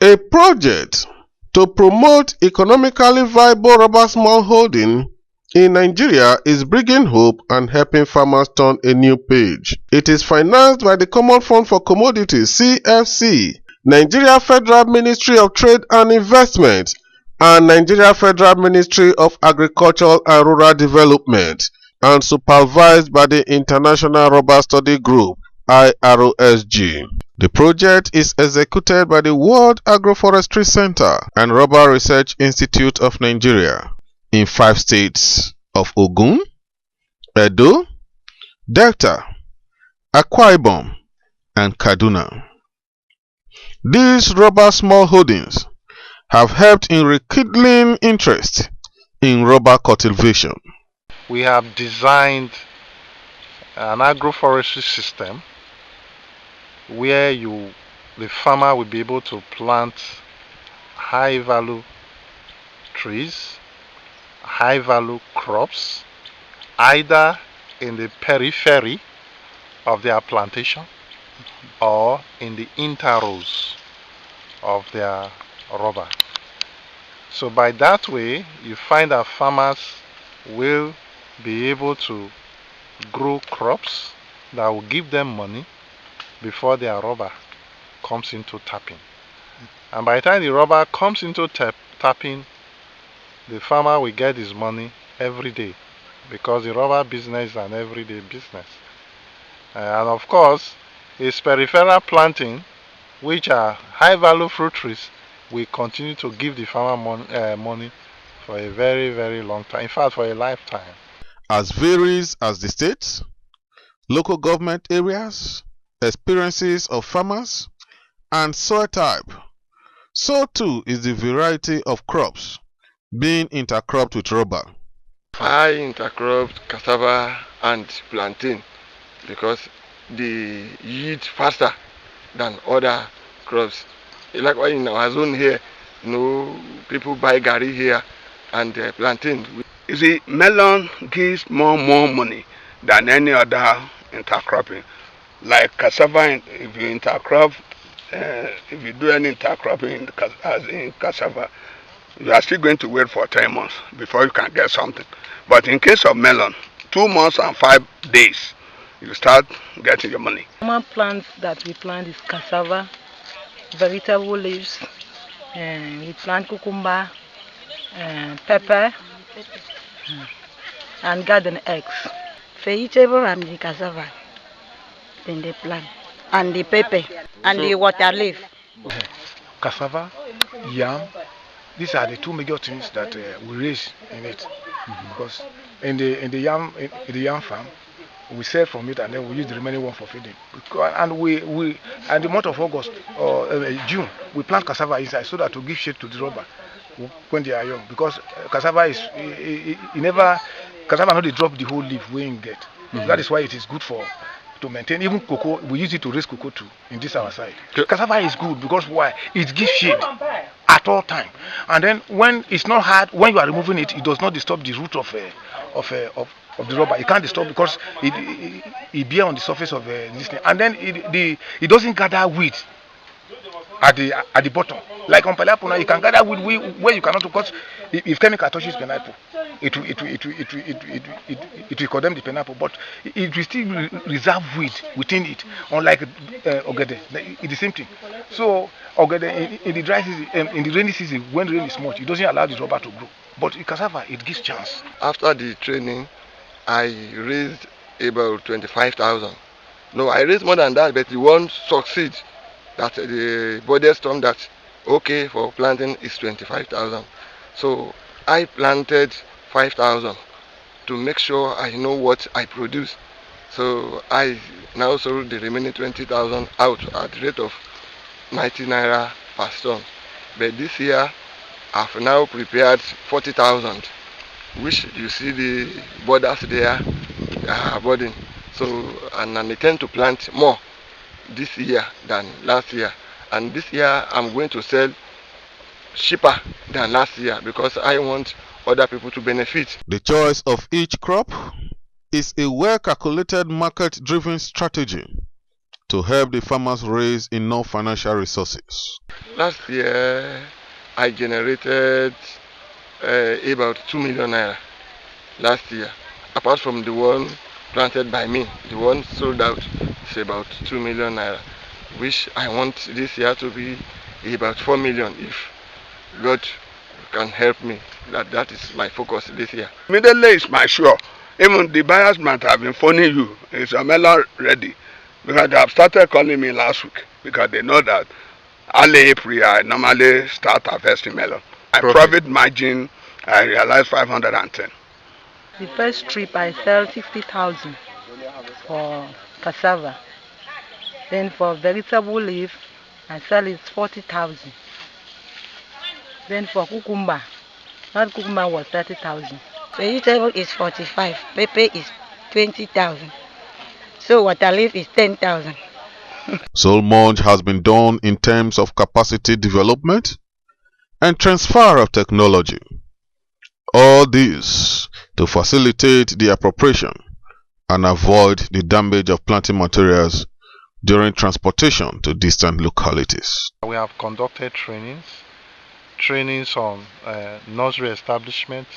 A project to promote economically viable rubber smallholding in Nigeria is bringing hope and helping farmers turn a new page. It is financed by the Common Fund for Commodities (CFC), Nigeria Federal Ministry of Trade and Investment, and Nigeria Federal Ministry of Agriculture and Rural Development, and supervised by the International Rubber Study Group (IRSG). The project is executed by the World Agroforestry Center and Rubber Research Institute of Nigeria in 5 states of Ogun, Edo, Delta, Akwa Ibom, and Kaduna. These rubber smallholdings have helped in rekindling interest in rubber cultivation. We have designed an agroforestry system where the farmer will be able to plant high value trees, high value crops, either in the periphery of their plantation or in the interrows of their rubber. So by that way, you find that farmers will be able to grow crops that will give them money before their rubber comes into tapping. And by the time the rubber comes into tapping, the farmer will get his money every day, because the rubber business is an everyday business. And of course, its peripheral planting, which are high value fruit trees, will continue to give the farmer money for a very, very long time. In fact, for a lifetime. As varies as the states, local government areas, experiences of farmers, and soil type, so too is the variety of crops being intercropped with rubber. I intercropped cassava and plantain because they yield faster than other crops. Like in our zone here, people buy gari here and plantain. You see, melon gives more money than any other intercropping. Like cassava, if you intercrop, if you do any intercropping in cassava, you are still going to wait for 10 months before you can get something. But in case of melon, 2 months and 5 days, you start getting your money. Common plant that we plant is cassava, vegetable leaves, and we plant cucumber, pepper, and garden eggs. Vegetable and the cassava, then they plant, and the pepper, and the water leaf. Cassava, yam, these are the 2 major things that we raise in it. Because in the yam farm, we sell from it and then we use the remaining one for feeding. And and the month of August or June, we plant cassava inside so that to give shade to the rubber when they are young. Because cassava is cassava not they drop the whole leaf we get. That is why it is good to maintain. Even cocoa, we use it to raise cocoa too in this our side. Cassava is good because why? It gives shade at all time. And then when it's not hard, when you are removing it, it does not disturb the root of the rubber. It can't disturb because it bear on the surface of this thing. And then it doesn't gather weed at the bottom. Like on pineapple now, you can gather weed where you cannot, because if chemical touches pineapple, it will condemn the pineapple, but it will still reserve weed within it. Unlike ogede, it's the same thing. So ogede in the dry season, in the rainy season, when rain is much, it doesn't allow the rubber to grow. But in cassava, it gives chance. After the training, I raised about 25,000. No, I raised more than that, but it won't succeed. That the body storm that okay for planting is 25,000. So I planted 5,000 to make sure I know what I produce. So I now sold the remaining 20,000 out at the rate of 90 naira per ton. But this year I've now prepared 40,000, which you see the borders there are budding. So and I intend to plant more this year than last year, and this year I'm going to sell cheaper than last year because I want other people to benefit. The choice of each crop is a well-calculated market-driven strategy to help the farmers raise enough financial resources. Last year, I generated about 2 million naira last year. Apart from the one planted by me, the one sold out is about 2 million naira, which I want this year to be about 4 million if God can help me. That is my focus this year. Immediately is my sure. Even the buyers might have been phoning you. Is your melon ready? Because they have started calling me last week because they know that early April I normally start harvesting melon. My profit margin I realized 510. The first trip I sell 60,000 for cassava. Then for vegetable leaf, I sell it 40,000. Then for cucumber, that cucumber was 30,000. Vegetable is 45, pepper is 20,000. So water leaf is 10,000. So much has been done in terms of capacity development and transfer of technology. All this to facilitate the appropriation and avoid the damage of planting materials during transportation to distant localities. We have conducted trainings on nursery establishment,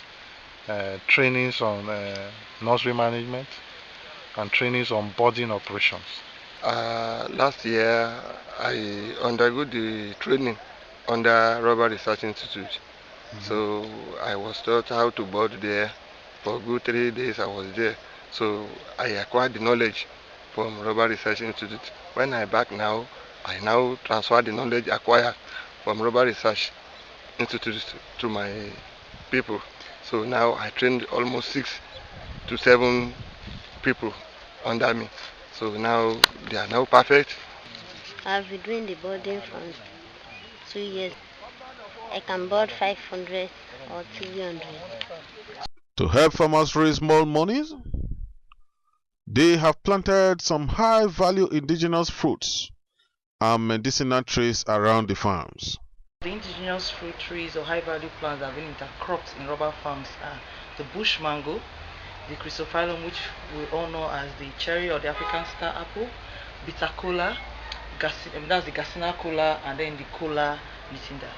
trainings on nursery management, and trainings on budding operations. Last year, I underwent the training under Rubber Research Institute. So I was taught how to bud there. For a good 3 days I was there. So I acquired the knowledge from Rubber Research Institute. When I back now, I now transfer the knowledge acquired from Rubber Research Institute to my people. So now I trained almost 6 to 7 people under me. So now they are now perfect. I've been doing the budding for 2 years. I can bud 500 or 300. To help farmers raise more monies, they have planted some high-value indigenous fruits and medicinal trees around the farms. The indigenous fruit trees or high-value plants that have been intercropped in rubber farms are the bush mango, the chrysophilum, which we all know as the cherry or the African star apple, bitter cola, that's the Garcinia cola, and then the cola bitinda.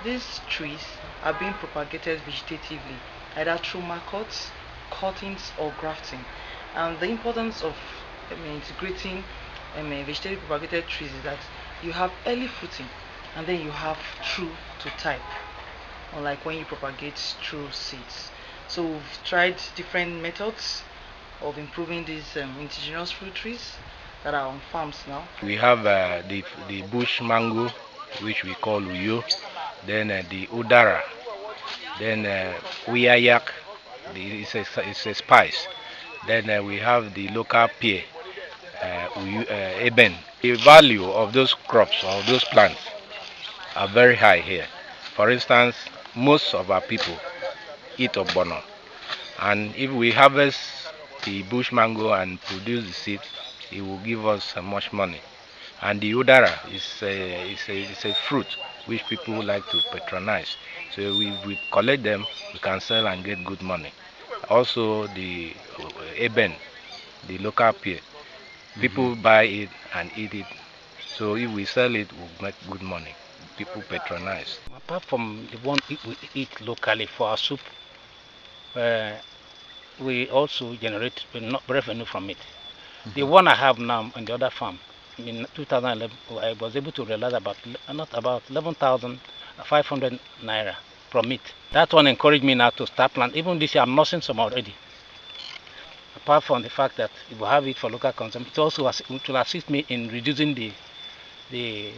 These trees are being propagated vegetatively, either through marcots, cuttings, or grafting. And the importance of integrating vegetatively propagated trees is that you have early fruiting, and then you have true to type, unlike when you propagate through seeds. So we've tried different methods of improving these indigenous fruit trees that are on farms now. We have the bush mango, which we call uyo, then the udara, then uyayak, it's a spice. Then we have the local pear, eben. The value of those crops or those plants are very high here. For instance, most of our people eat ogbono, and if we harvest the bush mango and produce the seed, it will give us much money. And the udara is a fruit which people like to patronize. So we collect them, we can sell and get good money. Also the eben, the local pear, people buy it and eat it. So if we sell it, we'll make good money. People patronize. Apart from the one we eat locally for our soup, we also generate revenue from it. The one I have now on the other farm, in 2011, I was able to realize about 11,500 naira from it. That one encouraged me now to start planting. Even this year, I'm nursing some already. Apart from the fact that if we have it for local consumption, it also will assist me in reducing the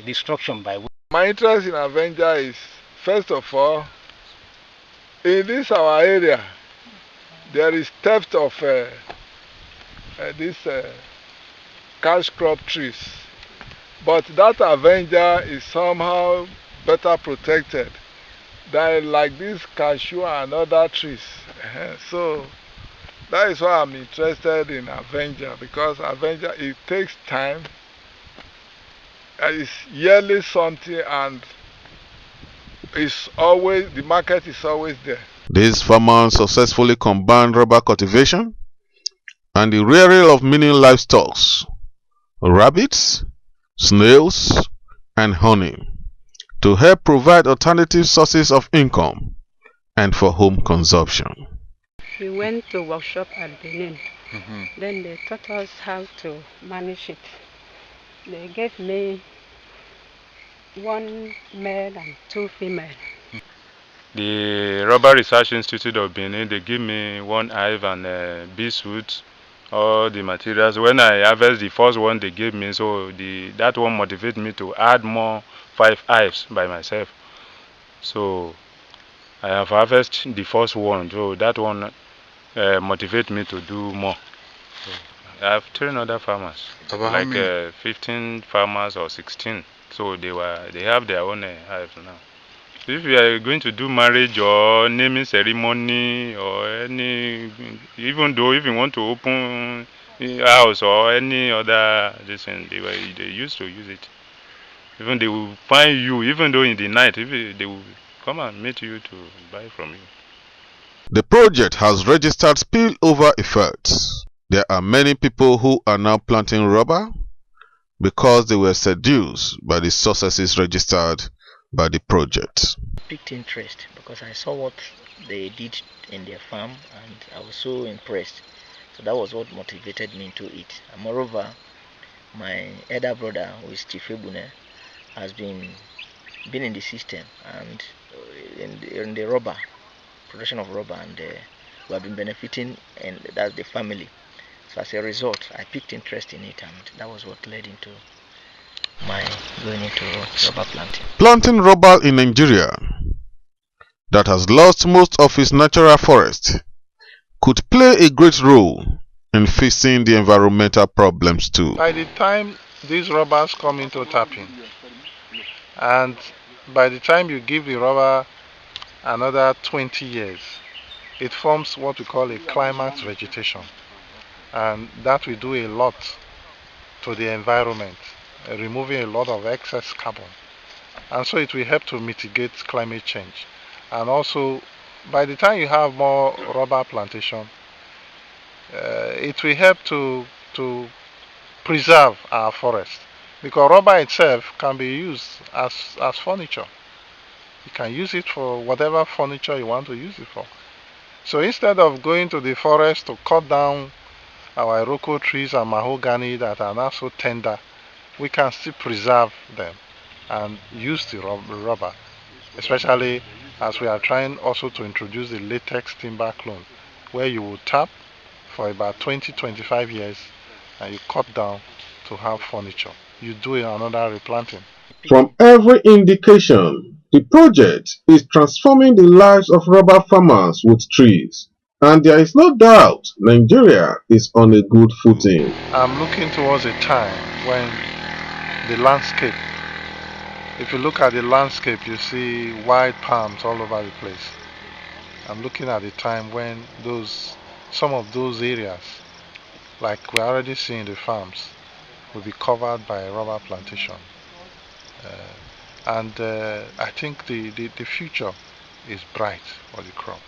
destruction by. My interest in Avenger is, first of all, in this our area, there is theft of these cash crop trees, but that Avenger is somehow better protected than like this cashew and other trees. So that is why I'm interested in Avenger, because Avenger, it takes time, it's yearly something, and it's always, the market is always there. These farmers successfully combine rubber cultivation and the rearing of many livestock rabbits, snails, and honey to help provide alternative sources of income and for home consumption. We went to workshop at Benin. Then they taught us how to manage it. They gave me 1 male and 2 female. The Rubber Research Institute of Benin, they give me 1 hive and bee suit, all the materials. When I harvest the first one they gave me, so that one motivated me to add more 5 hives by myself. So I have harvested the first one, so that one motivated me to do more. So I have trained other farmers, like 15 farmers or 16. So they have their own hives now. If you are going to do marriage or naming ceremony or any, even though if you want to open a house or any other thing, they used to use it. Even they will find you, even though in the night, if they will come and meet you to buy from you. The project has registered spillover effects. There are many people who are now planting rubber because they were seduced by the successes registered by the project. Piqued interest because I saw what they did in their farm and I was so impressed. So that was what motivated me into it. And moreover, my elder brother, who is Chief Egbune, has been in the system and in the rubber, production of rubber, and we have been benefiting, and that's the family. So as a result, I picked interest in it, and that was what led into my going into rubber planting. Planting rubber in Nigeria, that has lost most of its natural forest, could play a great role in fixing the environmental problems too. By the time these rubbers come into tapping, and by the time you give the rubber another 20 years, it forms what we call a climax vegetation, and that will do a lot to the environment, removing a lot of excess carbon, and so it will help to mitigate climate change. And also, by the time you have more rubber plantation, it will help to preserve our forest, because rubber itself can be used as furniture. You can use it for whatever furniture you want to use it for. So instead of going to the forest to cut down our Iroko trees and mahogany that are not so tender, we can still preserve them and use the rubber, especially as we are trying also to introduce the latex timber clone, where you will tap for about 20-25 years and you cut down to have furniture. You do another replanting. From every indication, the project is transforming the lives of rubber farmers with trees, and there is no doubt Nigeria is on a good footing. I'm looking towards a time when the landscape, if you look at the landscape, you see wide palms all over the place. I'm looking at the time when some of those areas, like we're already seeing the farms, will be covered by rubber plantation. I think the future is bright for the crop.